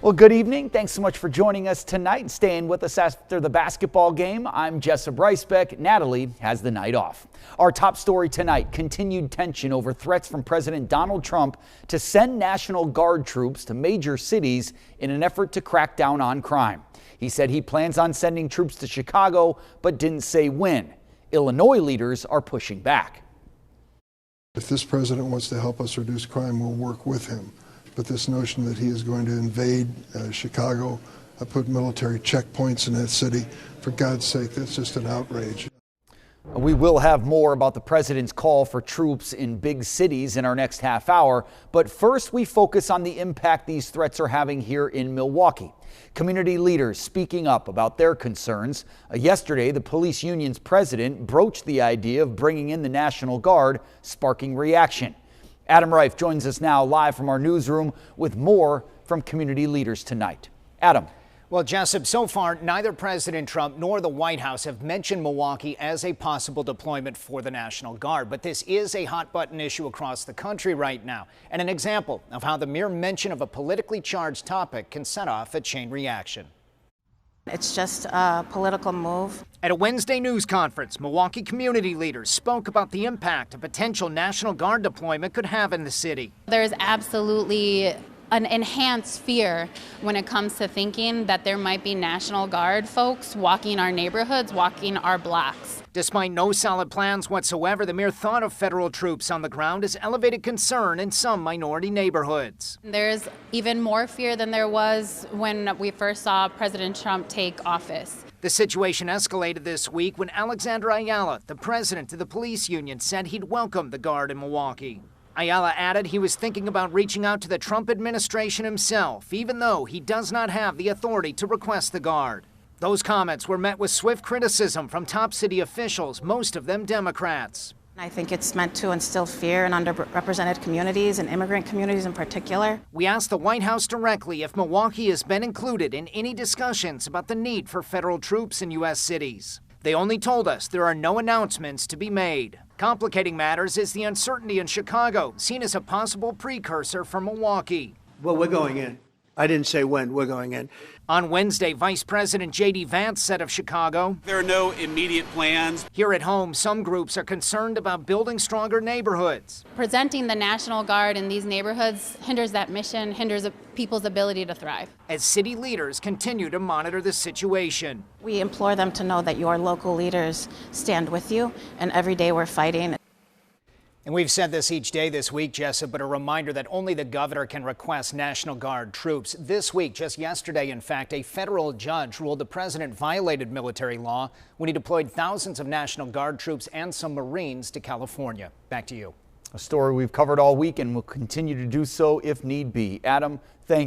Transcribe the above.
Well, good evening. Thanks so much for joining us tonight and staying with us after the basketball game. I'm Jessup Reisbeck. Natalie has the night off. Our top story tonight, continued tension over threats from President Donald Trump to send National Guard troops to major cities in an effort to crack down on crime. He said he plans on sending troops to Chicago, but didn't say when. Illinois leaders are pushing back. If this president wants to help us reduce crime, we'll work with him. But this notion that he is going to invade Chicago, put military checkpoints in that city, for God's sake, that's just an outrage. We will have more about the president's call for troops in big cities in our next half hour. But first, we focus on the impact these threats are having here in Milwaukee. Community leaders speaking up about their concerns. Yesterday, the police union's president broached the idea of bringing in the National Guard, sparking reaction. Adam Reif joins us now live from our newsroom with more from community leaders tonight. Adam. Well, Jessup, so far, neither President Trump nor the White House have mentioned Milwaukee as a possible deployment for the National Guard. But this is a hot button issue across the country right now, and an example of how the mere mention of a politically charged topic can set off a chain reaction. It's just a political move. At a Wednesday news conference, Milwaukee community leaders spoke about the impact a potential National Guard deployment could have in the city. There's absolutely an enhanced fear when it comes to thinking that there might be National Guard folks walking our neighborhoods, walking our blocks. Despite no solid plans whatsoever, the mere thought of federal troops on the ground has elevated concern in some minority neighborhoods. There's even more fear than there was when we first saw President Trump take office. The situation escalated this week when Alexander Ayala, the president of the police union, said he'd welcome the Guard in Milwaukee. Ayala added he was thinking about reaching out to the Trump administration himself, even though he does not have the authority to request the Guard. Those comments were met with swift criticism from top city officials, most of them Democrats. I think it's meant to instill fear in underrepresented communities and immigrant communities in particular. We asked the White House directly if Milwaukee has been included in any discussions about the need for federal troops in U.S. cities. They only told us there are no announcements to be made. Complicating matters is the uncertainty in Chicago, seen as a possible precursor for Milwaukee. Well, we're going in. I didn't say when. We're going in. On Wednesday, Vice President J.D. Vance said of Chicago, "There are no immediate plans." Here at home, some groups are concerned about building stronger neighborhoods. Presenting the National Guard in these neighborhoods hinders that mission, hinders people's ability to thrive. As city leaders continue to monitor the situation. We implore them to know that your local leaders stand with you, and every day we're fighting. And we've said this each day this week, Jessup, but a reminder that only the governor can request National Guard troops. This week, just yesterday, in fact, a federal judge ruled the president violated military law when he deployed thousands of National Guard troops and some Marines to California. Back to you. A story we've covered all week and will continue to do so if need be. Adam, thank you.